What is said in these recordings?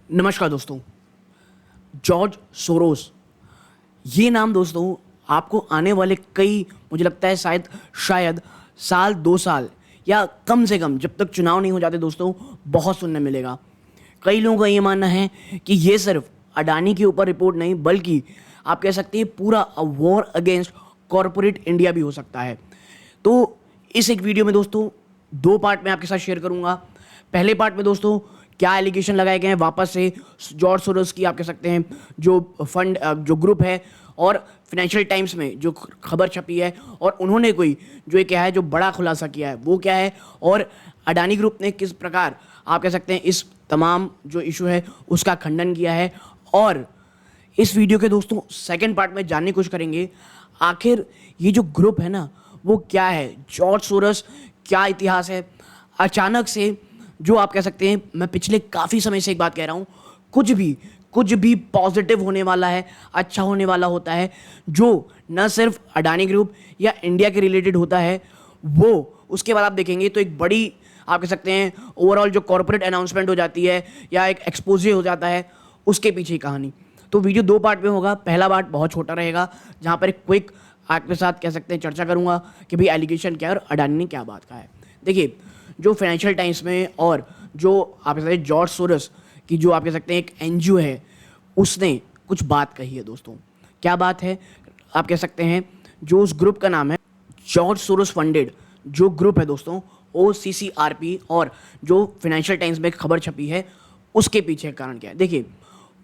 नमस्कार दोस्तों। George Soros, ये नाम दोस्तों आपको आने वाले कई, मुझे लगता है शायद साल 2 साल या कम से कम जब तक चुनाव नहीं हो जाते दोस्तों, बहुत सुनने मिलेगा। कई लोगों का ये मानना है कि ये सिर्फ अडानी के ऊपर रिपोर्ट नहीं, बल्कि आप कह सकते हैं पूरा वॉर अगेंस्ट कॉरपोरेट इंडिया भी हो सकता है। तो इस एक वीडियो में दोस्तों 2 पार्ट में आपके साथ शेयर करूंगा। पहले पार्ट में दोस्तों क्या एलिगेशन लगाए गए हैं वापस से जॉर्ज सोरोस की, आप कह सकते हैं जो फंड जो ग्रुप है, और फाइनेंशियल टाइम्स में जो खबर छपी है, और उन्होंने कोई जो ये क्या है जो बड़ा खुलासा किया है वो क्या है, और अडानी ग्रुप ने किस प्रकार आप कह सकते हैं इस तमाम जो इशू है उसका खंडन किया है। और इस वीडियो के दोस्तों सेकंड पार्ट में जानने की कोशिश करेंगे आखिर ये जो ग्रुप है ना वो क्या है, जॉर्ज सोरोस क्या इतिहास है। अचानक से जो आप कह सकते हैं, मैं पिछले काफ़ी समय से एक बात कह रहा हूँ, कुछ भी पॉजिटिव होने वाला है, अच्छा होने वाला होता है, जो न सिर्फ अडानी ग्रुप या इंडिया के रिलेटेड होता है, वो उसके बाद आप देखेंगे तो एक बड़ी आप कह सकते हैं ओवरऑल जो कॉर्पोरेट अनाउंसमेंट हो जाती है या एक एक्सपोजे हो जाता है, उसके पीछे की कहानी। तो वीडियो 2 पार्ट में होगा। पहला पार्ट बहुत छोटा रहेगा जहाँ पर एक क्विक आपके साथ कह सकते हैं चर्चा करूँगा कि भाई एलिगेशन क्या है और अडानी ने क्या बात कहा है। देखिए, जो फाइनेंशियल टाइम्स में और जो आप कह सकते हैं जॉर्ज सोरोस की जो आप कह सकते हैं एक एनजीओ है, उसने कुछ बात कही है दोस्तों। क्या बात है, आप कह सकते हैं जो उस ग्रुप का नाम है जॉर्ज सोरोस फंडेड जो ग्रुप है दोस्तों, OCCRP, और जो फाइनेंशियल टाइम्स में खबर छपी है उसके पीछे कारण क्या है। देखिए,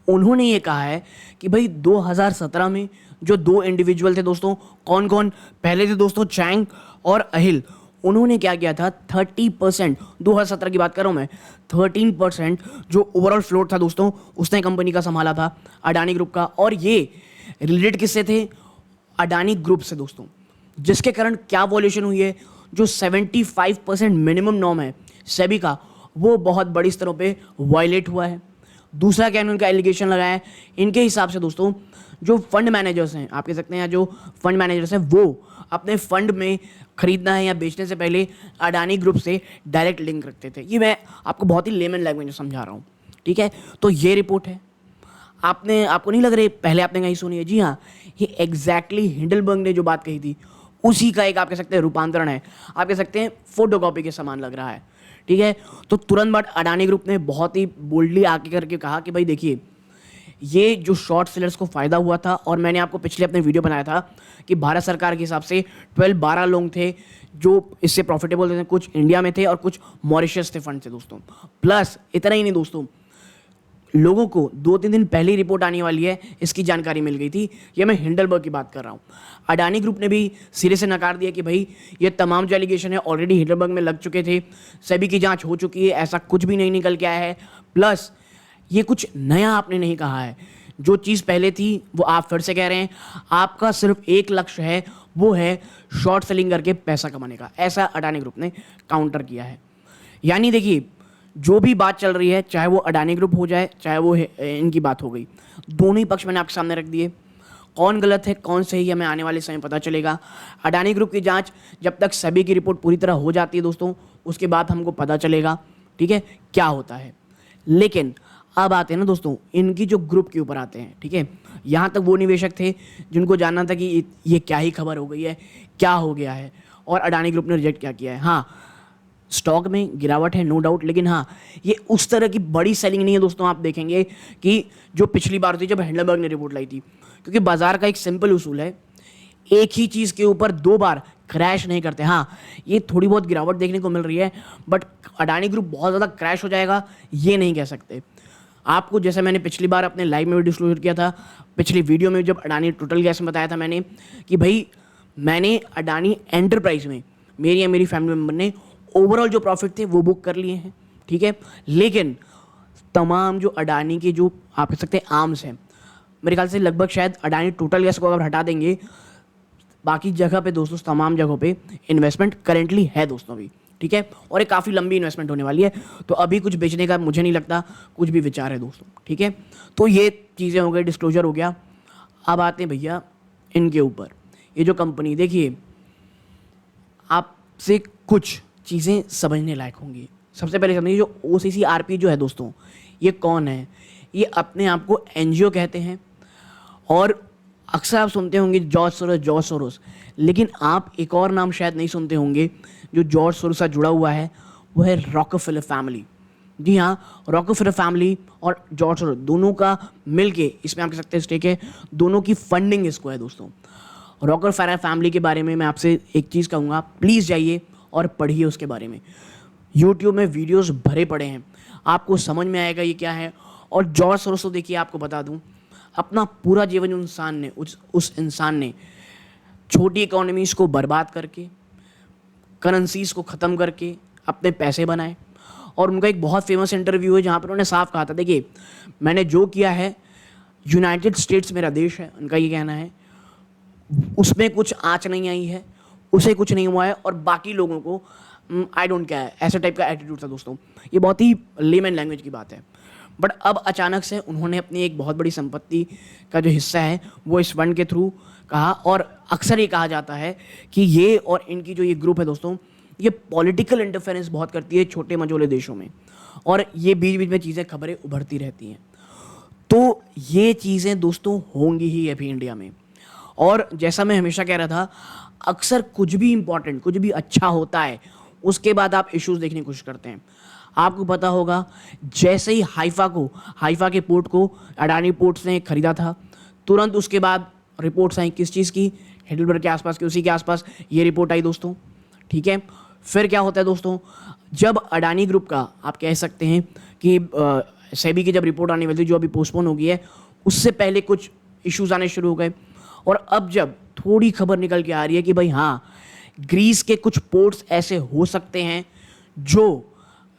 उन्होंने ये कहा है कि भाई 2017 में जो 2 इंडिविजुअल थे दोस्तों, कौन कौन, पहले थे दोस्तों चैंग और अहिल। उन्होंने क्या किया था, 30%, 2017 की बात कर रहा हूँ मैं, 13% जो ओवरऑल फ्लोट था दोस्तों उसने कंपनी का संभाला था, अडानी ग्रुप का। और ये रिलेटेड किससे थे, अडानी ग्रुप से दोस्तों, जिसके कारण क्या वॉल्यूशन हुई है, जो 75% मिनिमम नॉर्म है सेबी का, वो बहुत बड़ी स्तरों पे वायलेट हुआ है। दूसरा क्या उनका एलिगेशन लगाया है, इनके हिसाब से दोस्तों जो फंड मैनेजर्स हैं, आप कह सकते हैं जो फंड मैनेजर्स हैं, वो अपने फंड में खरीदना है या बेचने से पहले अडानी ग्रुप से डायरेक्ट लिंक रखते थे। ये मैं आपको बहुत ही लेमन लैंग्वेज में समझा रहा हूँ, ठीक है। तो ये रिपोर्ट है, आपको नहीं लग रही पहले आपने कहीं सुनी है? जी हाँ, ये एग्जैक्टली हिंडलबर्ग ने जो बात कही थी उसी का एक आप कह सकते हैं रूपांतरण है, आप कह सकते हैं फोटोकॉपी के समान लग रहा है, ठीक है। तो तुरंत बाद अडानी ग्रुप ने बहुत ही बोल्डली आके करके कहा कि भाई देखिए, ये जो शॉर्ट सेलर्स को फ़ायदा हुआ था, और मैंने आपको पिछले अपने वीडियो बनाया था कि भारत सरकार के हिसाब से 12-12 लोग थे जो इससे प्रॉफिटेबल थे, कुछ इंडिया में थे और कुछ मॉरिशस थे फंड से दोस्तों। प्लस इतना ही नहीं दोस्तों, लोगों को 2-3 दिन पहले ही रिपोर्ट आने वाली है इसकी जानकारी मिल गई थी। ये मैं हिंडलबर्ग की बात कर रहा हूँ। अडानी ग्रुप ने भी सिरे से नकार दिया कि भाई ये तमाम जो एलिगेशन है ऑलरेडी हिंडलबर्ग में लग चुके थे, सेबी की जांच हो चुकी है, ऐसा कुछ भी नहीं निकल के आया है। प्लस ये कुछ नया आपने नहीं कहा है, जो चीज़ पहले थी वो आप फिर से कह रहे हैं। आपका सिर्फ एक लक्ष्य है, वो है शॉर्ट सेलिंग करके पैसा कमाने का, ऐसा अडानी ग्रुप ने काउंटर किया है। यानी देखिए, जो भी बात चल रही है, चाहे वो अडानी ग्रुप हो जाए चाहे वो इनकी बात हो गई, दोनों ही पक्ष मैंने आपके सामने रख दिए। कौन गलत है कौन सही है हमें आने वाले समय पता चलेगा। अडानी ग्रुप की जांच जब तक सेबी की रिपोर्ट पूरी तरह हो जाती है दोस्तों, उसके बाद हमको पता चलेगा, ठीक है, क्या होता है। लेकिन अब आते हैं ना दोस्तों इनकी जो ग्रुप के ऊपर आते हैं, ठीक है। यहाँ तक वो निवेशक थे जिनको जानना था कि ये क्या ही खबर हो गई है, क्या हो गया है, और अडानी ग्रुप ने रिजेक्ट क्या किया है। हाँ, स्टॉक में गिरावट है नो डाउट, लेकिन हाँ, ये उस तरह की बड़ी सेलिंग नहीं है दोस्तों। आप देखेंगे कि जो पिछली बार थी जब हिंडलबर्ग ने रिपोर्ट लाई थी, क्योंकि बाजार का एक सिंपल उसूल है, एक ही चीज़ के ऊपर 2 बार क्रैश नहीं करते। हाँ, ये थोड़ी बहुत गिरावट देखने को मिल रही है, बट अडानी ग्रुप बहुत ज़्यादा क्रैश हो जाएगा ये नहीं कह सकते। आपको जैसे मैंने पिछली बार अपने लाइव में भी डिस्क्लोजर किया था, पिछली वीडियो में जब अडानी टोटल गैस में बताया था मैंने कि भाई मैंने अडानी एंटरप्राइज में मेरी या मेरी फैमिली मेम्बर ने ओवरऑल जो प्रॉफिट थे वो बुक कर लिए हैं, ठीक है। लेकिन तमाम जो अडानी के जो आप कह सकते हैं आर्म्स हैं, मेरे ख्याल से लगभग शायद अडानी टोटल गैस को अगर हटा देंगे, बाकी जगह पे दोस्तों तमाम जगहों पे इन्वेस्टमेंट करेंटली है दोस्तों अभी, ठीक है। और एक काफ़ी लंबी इन्वेस्टमेंट होने वाली है, तो अभी कुछ बेचने का मुझे नहीं लगता कुछ भी विचार है दोस्तों, ठीक है। तो ये चीज़ें हो गई, डिस्क्लोजर हो गया। अब आते हैं भैया इनके ऊपर, ये जो कंपनी, देखिए आपसे कुछ चीज़ें समझने लायक होंगी। सबसे पहले समझिए जो OCCRP जो है दोस्तों, ये कौन है? ये अपने आप को एनजीओ कहते हैं। और अक्सर आप सुनते होंगे जॉर्ज सोरोस, लेकिन आप एक और नाम शायद नहीं सुनते होंगे जो जॉर्ज सोरोस से जुड़ा हुआ है, वो है रॉकफेलर फैमिली। जी हाँ, रॉकफेलर फैमिली और जॉर्ज सोरोस दोनों का मिलके इसमें आप कह सकते हैं स्टेक है, दोनों की फंडिंग इसको है दोस्तों। रॉकफेलर फैमिली के बारे में मैं आपसे एक चीज़ कहूँगा, प्लीज़ जाइए और पढ़िए उसके बारे में। यूट्यूब में वीडियोस भरे पड़े हैं, आपको समझ में आएगा ये क्या है। और जॉर्ज सोरोस तो देखिए, आपको बता दूं, अपना पूरा जीवन उस इंसान ने छोटी इकोनॉमीज को बर्बाद करके, करेंसीज को ख़त्म करके अपने पैसे बनाए। और उनका एक बहुत फेमस इंटरव्यू है जहाँ पर उन्होंने साफ कहा था, देखिए मैंने जो किया है, यूनाइटेड स्टेट्स मेरा देश है, उनका ये कहना है, उसमें कुछ आँच नहीं आई है, उसे कुछ नहीं हुआ है, और बाकी लोगों को आई डोंट केयर, ऐसे टाइप का एटीट्यूड था दोस्तों। ये बहुत ही लेमन लैंग्वेज की बात है। बट अब अचानक से उन्होंने अपनी एक बहुत बड़ी संपत्ति का जो हिस्सा है वो इस फंड के थ्रू कहा। और अक्सर ये कहा जाता है कि ये और इनकी जो ये ग्रुप है दोस्तों, ये पॉलिटिकल इंटरफेरेंस बहुत करती है छोटे मझोले देशों में, और ये बीच बीच में चीज़ें खबरें उभरती रहती हैं। तो ये चीज़ें दोस्तों होंगी ही अभी इंडिया में। और जैसा मैं हमेशा कह रहा था, अक्सर कुछ भी इंपॉर्टेंट, कुछ भी अच्छा होता है, उसके बाद आप इश्यूज देखने की कोशिश करते हैं। आपको पता होगा, जैसे ही हाइफा के पोर्ट को अडानी पोर्ट्स ने खरीदा था, तुरंत उसके बाद रिपोर्ट्स आई किस चीज़ की, हेडलबर्ग के आसपास की, उसी के आसपास ये रिपोर्ट आई दोस्तों। ठीक है, फिर क्या होता है दोस्तों, जब अडानी ग्रुप का आप कह सकते हैं कि सेबी की जब रिपोर्ट आने वाली थी, जो अभी पोस्टपोन हो गई है, उससे पहले कुछ इश्यूज आने शुरू हो गए। और अब जब थोड़ी खबर निकल के आ रही है कि भाई हाँ, ग्रीस के कुछ पोर्ट्स ऐसे हो सकते हैं जो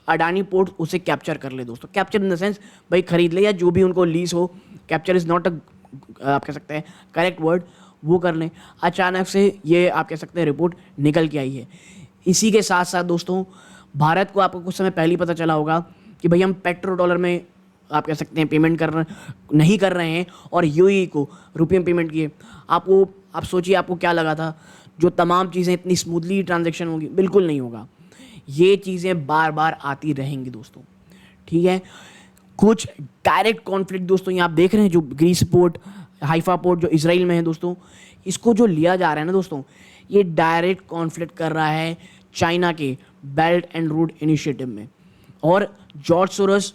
अडानी पोर्ट उसे कैप्चर कर ले दोस्तों। कैप्चर इन द सेंस भाई खरीद ले, या जो भी उनको लीज हो, कैप्चर इज़ नॉट आप कह सकते हैं करेक्ट वर्ड, वो कर लें। अचानक से ये आप कह सकते हैं रिपोर्ट निकल के आई है। इसी के साथ साथ दोस्तों, भारत को आपको कुछ समय पहले ही पता चला होगा कि भाई हम पेट्रो डॉलर में आप कह सकते हैं पेमेंट नहीं कर रहे हैं, और यूएई को रुपये में पेमेंट किए। आप सोचिए आपको क्या लगा था जो तमाम चीज़ें इतनी स्मूथली ट्रांजैक्शन होगी, बिल्कुल नहीं होगा। ये चीज़ें बार बार आती रहेंगी दोस्तों। ठीक है, कुछ डायरेक्ट कॉन्फ्लिक्ट दोस्तों ये आप देख रहे हैं, जो ग्रीस पोर्ट, हाइफा पोर्ट जो इजराइल में है दोस्तों, इसको जो लिया जा रहा है ना दोस्तों, ये डायरेक्ट कॉन्फ्लिक्ट कर रहा है चाइना के बेल्ट एंड रोड इनिशिएटिव में। और जॉर्ज सोरोस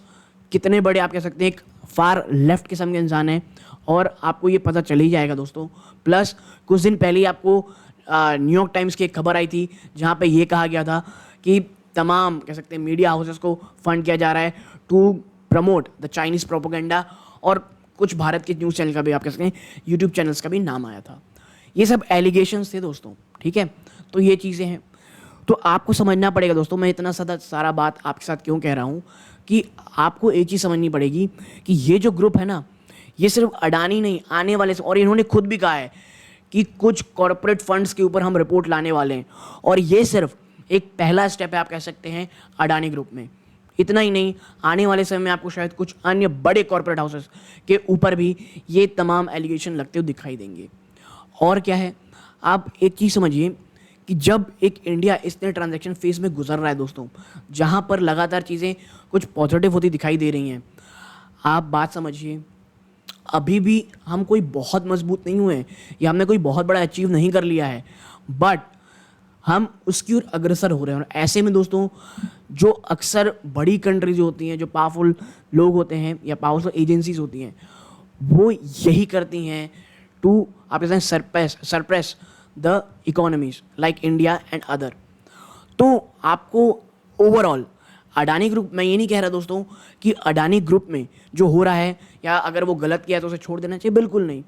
कितने बड़े आप कह सकते हैं एक फार लेफ्ट किस्म के इंसान है, और आपको ये पता चल ही जाएगा दोस्तों। प्लस कुछ दिन पहले ही आपको न्यूयॉर्क टाइम्स की एक खबर आई थी जहाँ पे ये कहा गया था कि तमाम कह सकते हैं मीडिया हाउसेस को फंड किया जा रहा है to promote the Chinese propaganda. और कुछ भारत के न्यूज़ चैनल का भी आप कह सकते हैं, यूट्यूब चैनल्स का भी नाम आया था। ये सब एलिगेशंस थे दोस्तों। ठीक है, तो ये चीज़ें हैं। तो आपको समझना पड़ेगा दोस्तों, मैं इतना सारा बात आपके साथ क्यों कह रहा हूँ, कि आपको एक चीज़ समझनी पड़ेगी कि ये जो ग्रुप है ना, ये सिर्फ अडानी नहीं, आने वाले से, और इन्होंने खुद भी कहा है कि कुछ कॉरपोरेट फंड्स के ऊपर हम रिपोर्ट लाने वाले हैं, और ये सिर्फ एक पहला स्टेप है आप कह सकते हैं अडानी ग्रुप में। इतना ही नहीं, आने वाले समय में आपको शायद कुछ अन्य बड़े कॉरपोरेट हाउसेस के ऊपर भी ये तमाम एलिगेशन लगते हुए दिखाई देंगे। और क्या है, आप एक चीज़ समझिए कि जब एक इंडिया इस नए ट्रांजैक्शन फेज में गुजर रहा है दोस्तों, जहाँ पर लगातार चीज़ें कुछ पॉजिटिव होती दिखाई दे रही हैं, आप बात समझिए, अभी भी हम कोई बहुत मजबूत नहीं हुए हैं, या हमने कोई बहुत बड़ा अचीव नहीं कर लिया है, बट हम उसकी ओर अग्रसर हो रहे हैं। और ऐसे में दोस्तों, जो अक्सर बड़ी कंट्रीज होती हैं, जो पावरफुल लोग होते हैं या पावरफुल एजेंसीज होती हैं, वो यही करती हैं टू आप कहते हैं suppress the economies like India and other. तो आपको ओवरऑल अडानी ग्रुप, मैं ये नहीं कह रहा दोस्तों कि अडानी ग्रुप में जो हो रहा है, या अगर वो गलत किया है तो उसे छोड़ देना चाहिए, बिल्कुल नहीं।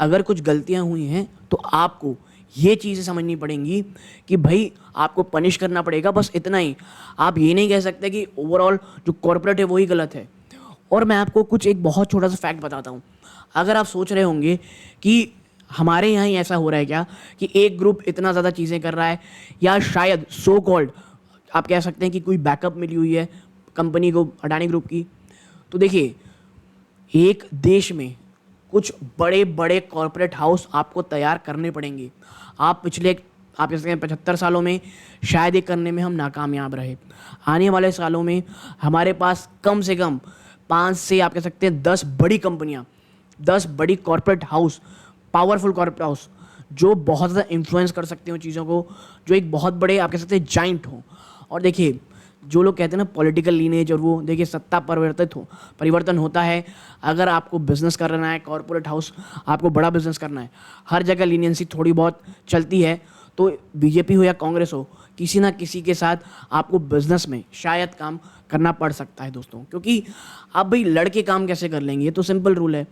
अगर कुछ गलतियां हुई हैं तो आपको ये चीज़ें समझनी पड़ेंगी कि भाई आपको पनिश करना पड़ेगा, बस इतना ही। आप ये नहीं कह सकते कि ओवरऑल जो कॉर्पोरेट है वही गलत है। और मैं आपको कुछ एक बहुत छोटा सा फैक्ट बताता हूँ। अगर आप सोच रहे होंगे कि हमारे यहाँ ही ऐसा हो रहा है क्या कि एक ग्रुप इतना ज़्यादा चीज़ें कर रहा है, या शायद सो कॉल्ड आप कह सकते हैं कि कोई बैकअप मिली हुई है कंपनी को, अडानी ग्रुप की, तो देखिए, एक देश में कुछ बड़े बड़े कॉरपोरेट हाउस आपको तैयार करने पड़ेंगे। आप पिछले आप जैसे 75 सालों में शायद ये करने में हम नाकामयाब रहे। आने वाले सालों में हमारे पास कम से कम 5 से आप कह सकते हैं 10 बड़ी कंपनियां, 10 बड़ी corporate house, powerful corporate house जो बहुत ज़्यादा इन्फ्लुएंस कर सकते हो चीज़ों को, जो एक बहुत बड़े आप कह सकते हैं जाइंट हो। और देखिए जो लोग कहते हैं ना पॉलिटिकल लीनेज, और वो देखिए सत्ता परिवर्तन होता है। अगर आपको बिजनेस करना है, कॉर्पोरेट हाउस आपको बड़ा बिजनेस करना है, हर जगह लीनियंसी थोड़ी बहुत चलती है। तो बीजेपी हो या कांग्रेस हो, किसी ना किसी के साथ आपको बिजनेस में शायद काम करना पड़ सकता है दोस्तों, क्योंकि आप भाई लड़के काम कैसे कर लेंगे, ये तो सिंपल रूल है।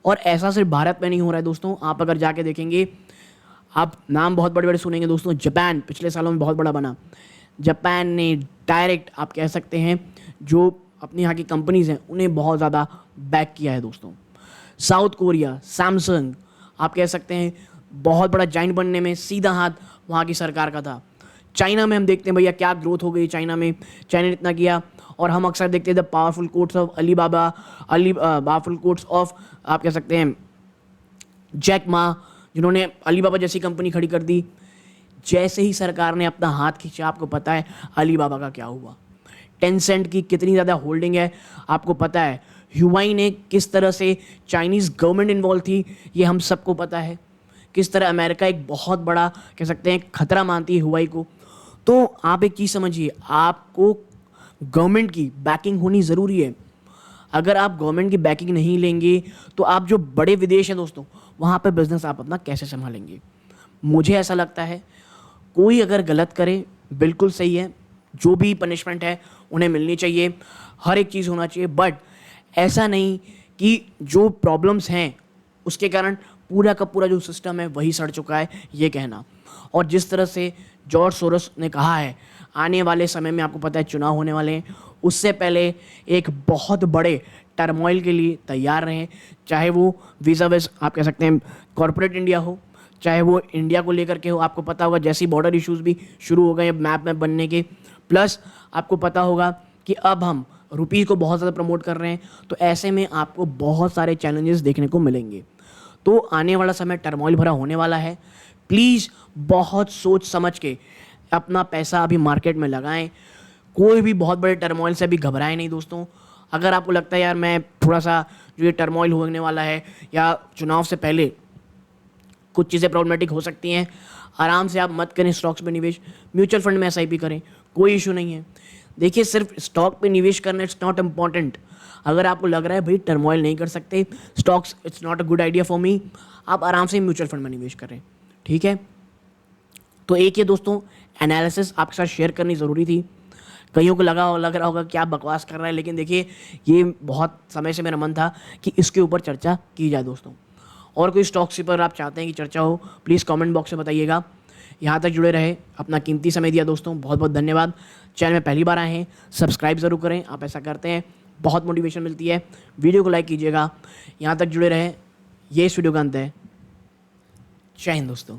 और ऐसा सिर्फ भारत में नहीं हो रहा है दोस्तों, आप अगर जाके देखेंगे, आप नाम बहुत बड़े बड़े सुनेंगे दोस्तों। जापान पिछले सालों में बहुत बड़ा बना। जापान ने डायरेक्ट आप कह सकते हैं जो अपनी यहाँ की कंपनीज़ हैं उन्हें बहुत ज़्यादा बैक किया है दोस्तों। साउथ कोरिया, सैमसंग आप कह सकते हैं बहुत बड़ा जाइंट बनने में सीधा हाथ वहाँ की सरकार का था। चाइना में हम देखते हैं भैया क्या ग्रोथ हो गई चाइना में, चाइना ने इतना किया। और हम अक्सर देखते हैं the powerful quotes of powerful quotes of आप कह सकते हैं जैक मा, जिन्होंने अलीबाबा जैसी कंपनी खड़ी कर दी। जैसे ही सरकार ने अपना हाथ खींचा, आपको पता है अलीबाबा का क्या हुआ। टेंसेंट की कितनी ज़्यादा होल्डिंग है आपको पता है। ह्यूआई ने किस तरह से चाइनीज़ गवर्नमेंट इन्वॉल्व थी ये हम सबको पता है। किस तरह अमेरिका एक बहुत बड़ा कह सकते हैं खतरा मानती है ह्यूआई को। तो आप एक चीज़ समझिए, आपको गवर्नमेंट की बैकिंग होनी ज़रूरी है। अगर आप गवर्नमेंट की बैकिंग नहीं लेंगे तो आप जो बड़े विदेश हैं दोस्तों, वहाँ पे बिजनेस आप अपना कैसे संभालेंगे। मुझे ऐसा लगता है कोई अगर गलत करे बिल्कुल सही है, जो भी पनिशमेंट है उन्हें मिलनी चाहिए, हर एक चीज़ होना चाहिए। बट ऐसा नहीं कि जो प्रॉब्लम्स हैं उसके कारण पूरा का पूरा जो सिस्टम है वही सड़ चुका है, ये कहना। और जिस तरह से जॉर्ज सोरोस ने कहा है आने वाले समय में आपको पता है चुनाव होने वाले हैं, उससे पहले एक बहुत बड़े टर्मोइल के लिए तैयार रहें। चाहे वो वीज़ा विज़ आप कह सकते हैं कॉर्पोरेट इंडिया हो, चाहे वो इंडिया को लेकर के हो। आपको पता होगा जैसी बॉर्डर इश्यूज भी शुरू हो गए हैं मैप में बनने के। प्लस आपको पता होगा कि अब हम रुपीज़ को बहुत ज़्यादा प्रमोट कर रहे हैं, तो ऐसे में आपको बहुत सारे चैलेंजेस देखने को मिलेंगे। तो आने वाला समय टर्मोइल भरा होने वाला है। प्लीज़ बहुत सोच समझ के अपना पैसा अभी मार्केट में लगाएं। कोई भी बहुत बड़े टर्मोइल से अभी घबराएं नहीं दोस्तों। अगर आपको लगता है यार मैं थोड़ा सा जो ये टर्मोइल होने वाला है या चुनाव से पहले कुछ चीज़ें प्रॉब्लमेटिक हो सकती हैं, आराम से आप मत करें स्टॉक्स में निवेश, म्यूचुअल फंड में एसआईपी करें, कोई इशू नहीं है। देखिए सिर्फ स्टॉक पे निवेश करना इट्स नॉट इम्पॉर्टेंट। अगर आपको लग रहा है भाई टर्मोइल नहीं कर सकते stocks, it's not a good idea for me, आप आराम से म्यूचुअल फंड में निवेश करें, ठीक है। तो एक ये दोस्तों एनालिसिस आपके साथ शेयर करनी ज़रूरी थी। कईयों को लग रहा होगा क्या बकवास कर रहा है, लेकिन देखिए ये बहुत समय से मेरा मन था कि इसके ऊपर चर्चा की जाए दोस्तों। और कोई स्टॉक्स के पर आप चाहते हैं कि चर्चा हो, प्लीज़ कमेंट बॉक्स में बताइएगा। यहाँ तक जुड़े रहे, अपना कीमती समय दिया दोस्तों, बहुत बहुत धन्यवाद। चैनल में पहली बार आए हैं सब्सक्राइब ज़रूर करें, आप ऐसा करते हैं बहुत मोटिवेशन मिलती है। वीडियो को लाइक कीजिएगा। यहाँ तक जुड़े रहे, ये इस वीडियो का अंत है। जय हिंद दोस्तों।